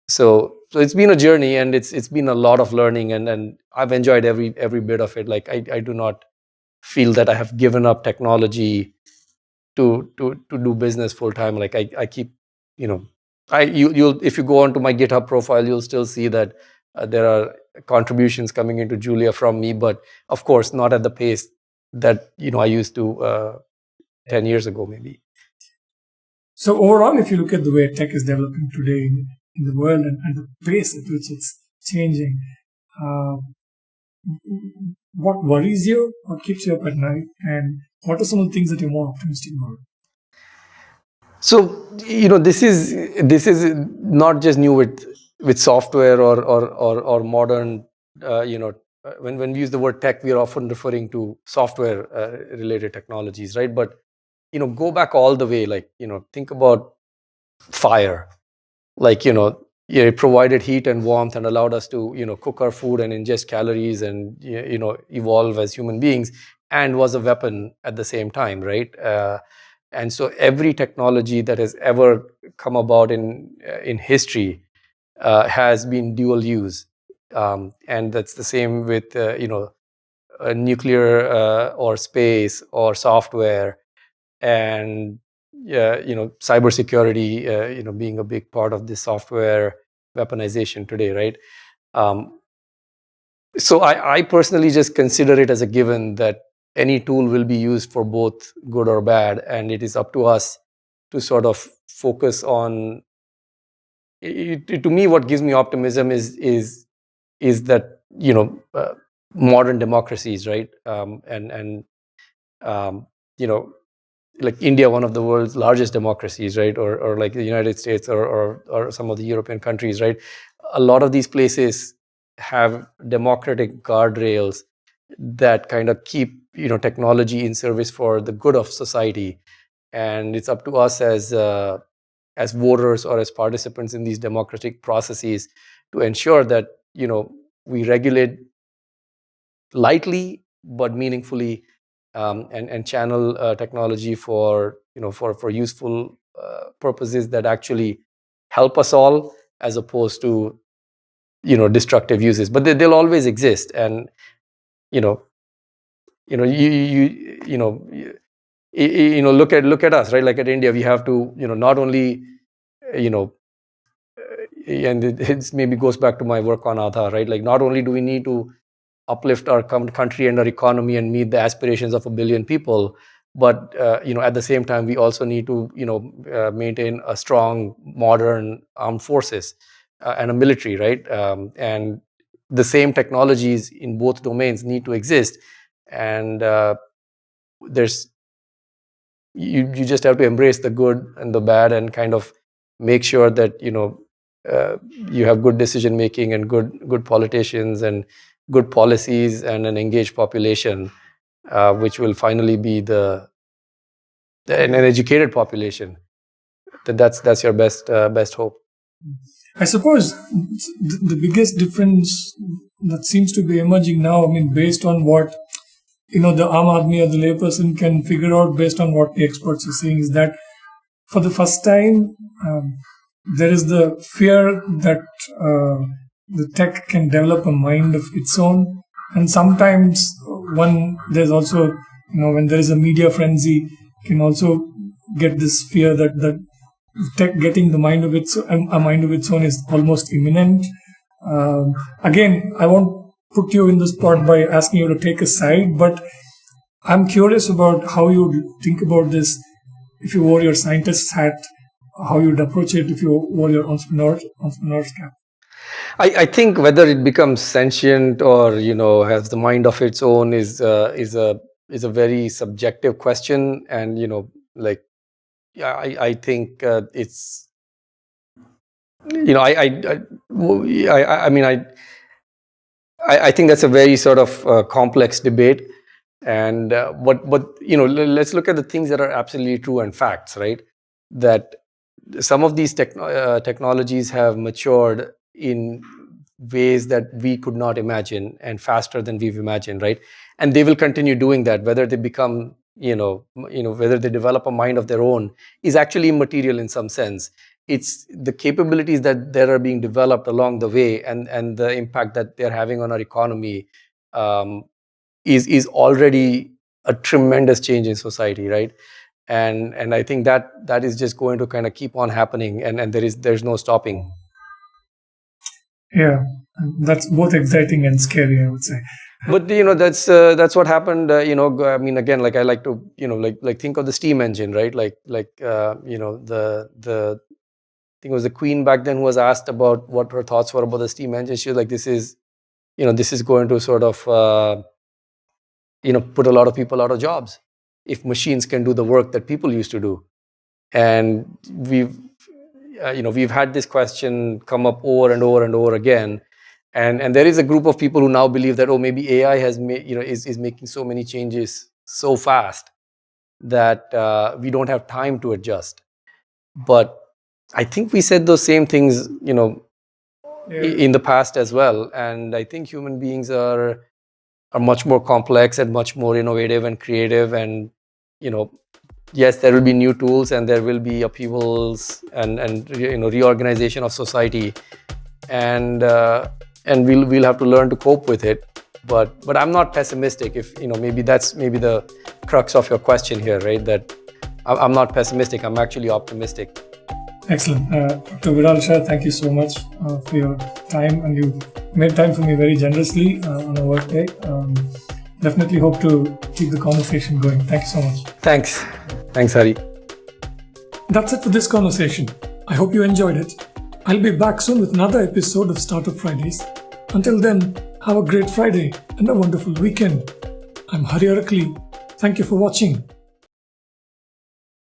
So it's been a journey, and it's been a lot of learning, and I've enjoyed every bit of it. Like, I do not feel that I have given up technology to do business full time. Like, I keep, you'll if you go onto my GitHub profile, you'll still see that there are contributions coming into Julia from me, but of course not at the pace that I used to 10 years ago, maybe. So overall, if you look at the way tech is developing today in the world, and the pace at which it's changing. Uh, what worries you? What keeps you up at night? And what are some of the things that you're more optimistic about? So this is not just new with software or modern when we use the word tech, we are often referring to software related technologies, right? But go back all the way, like think about fire. Like it provided heat and warmth and allowed us to cook our food and ingest calories and evolve as human beings, and was a weapon at the same time, right? And so every technology that has ever come about in history has been dual use, and that's the same with nuclear or space or software, and yeah, cybersecurity, being a big part of this software weaponization today, right? Um, so I personally just consider it as a given that any tool will be used for both good or bad, and it is up to us to sort of focus on. To me, what gives me optimism is that modern democracies, right? And you know like India, one of the world's largest democracies, right? Or like the United States, or some of the European countries, right? A lot of these places have democratic guardrails that kind of keep technology in service for the good of society, and it's up to us as voters or as participants in these democratic processes to ensure that we regulate lightly but meaningfully, and channel technology for for useful purposes that actually help us all, as opposed to destructive uses. But they'll always exist, and you know look at us, right? Like at India, we have to not only you know and it maybe goes back to my work on Aadhaar, right? Like, not only do we need to uplift our country and our economy and meet the aspirations of 1 billion people, but at the same time we also need to maintain a strong modern armed forces and a military, right? And the same technologies in both domains need to exist, and there's you just have to embrace the good and the bad, and kind of make sure that you have good decision making and good politicians and good policies and an engaged population, which will finally be an educated population. That's your best hope. I suppose the biggest difference that seems to be emerging now, I mean, based on what the Aam Aadmi or the layperson can figure out based on what the experts are saying, is that for the first time, there is the fear that the tech can develop a mind of its own. And sometimes there's also, when there is a media frenzy, can also get this fear that tech getting a mind of its own is almost imminent. Again, I won't put you in the spot by asking you to take a side, but I'm curious about how you think about this if you wore your scientist's hat, how you'd approach it if you wore your entrepreneur's cap. I think whether it becomes sentient or has the mind of its own is a very subjective question, and like, yeah, I think it's I mean, I think that's a very sort of complex debate, and but let's look at the things that are absolutely true and facts, right? That some of these technologies have matured in ways that we could not imagine, and faster than we've imagined, right? And they will continue doing that, whether they become whether they develop a mind of their own is actually immaterial in some sense. It's the capabilities that are being developed along the way, and the impact that they're having on our economy, um, is already a tremendous change in society, right? And I think that is just going to kind of keep on happening, and there's no stopping. Yeah, that's both exciting and scary, I would say. But that's what happened. I mean, again, like, I like to like think of the steam engine, right? Like the think it was the Queen back then who was asked about what her thoughts were about the steam engine. She was like, this is going to sort of put a lot of people out of jobs if machines can do the work that people used to do. And we've had this question come up over and over and over again. And there is a group of people who now believe that, maybe AI is making so many changes so fast that we don't have time to adjust. But I think we said those same things, in the past as well. And I think human beings are much more complex and much more innovative and creative. And yes, there will be new tools and there will be upheavals and reorganization of society, and we'll have to learn to cope with it. But I'm not pessimistic. If maybe that's the crux of your question here, right? That I'm not pessimistic. I'm actually optimistic. Excellent. Dr. Viral Shah, thank you so much for your time, and you made time for me very generously on a work day. Definitely hope to keep the conversation going. Thank you so much. Thanks, Hari. That's it for this conversation. I hope you enjoyed it. I'll be back soon with another episode of Startup Fridays. Until then, have a great Friday and a wonderful weekend. I'm Hari Arakli. Thank you for watching.